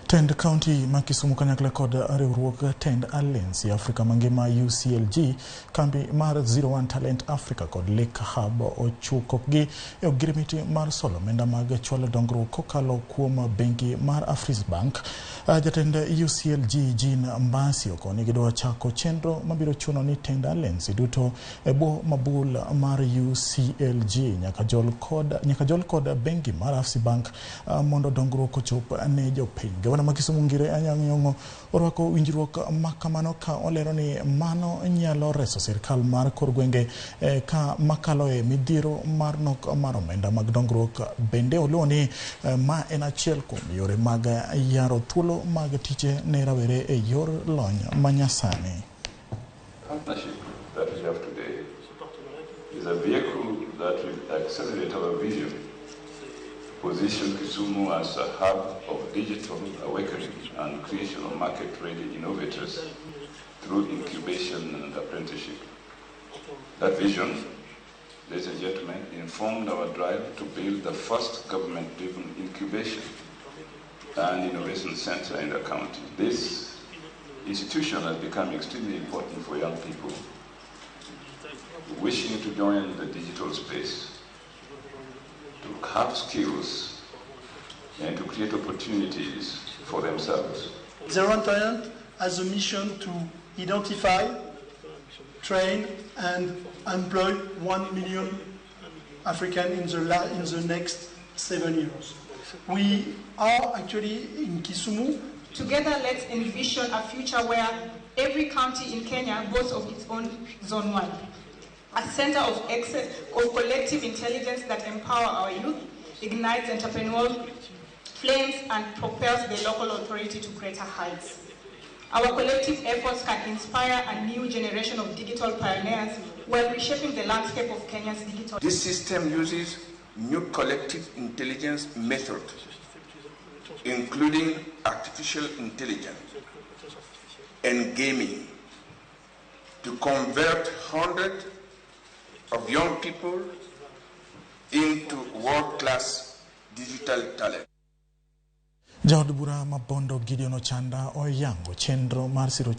Tend County ma Kisumu kanyakla kod riwruok Tend Alliance Afrika mangima UCLG kambi mar 01 Talent Africa kod Lake Hub ochuko gi ogirmiti mar solo menda mag chwalo dongruok kokalo kuom bengi mar Afrisbank. Jatend UCLG Jean Mbasi okoni gidwa chako chenro mabiro chuno ni Tend Alliance duto ebo mabul mar UCLG nyaka jol kod bengi mar Afrisbank mondo dongruok ochop ne jopiny. Gavana ma Kisumu Ngire Anyang' Nyong'o orwako winjruok makamano ka olero ni mano nyalo reso sirkal mar kor gwenge ka makalo e midhiero mar nok mar omenda mag dongruok. Bende oluwo ni ma en achiel kuom yore mag yaro thuolo mag tije ne rawere e yor lony manyasani. Partnership that we have today is a vehicle that will accelerate our vision, position Kisumu as a hub of digital awakening and creation of market-ready innovators through incubation and apprenticeship. That vision, ladies and gentlemen, informed our drive to build the first government-driven incubation and innovation center in the county. This institution has become extremely important for young people wishing to join the digital space, to have skills and to create opportunities for themselves. 01 Talent has a mission to identify, train and employ 1 million Africans in the next 7 years. We are actually in Kisumu. Together, let's envision a future where every county in Kenya boasts of its own Zone 1. A center of excess of collective intelligence that empower our youth, ignites entrepreneurial flames, and propels the local authority to greater heights. Our collective efforts can inspire a new generation of digital pioneers while reshaping the landscape of Kenya's digital. This system uses new collective intelligence methods, including artificial intelligence and gaming, to convert hundreds of young people into world-class digital talent. Jaod bura Mabondo Gideon Ochanda oyango chenro mar siro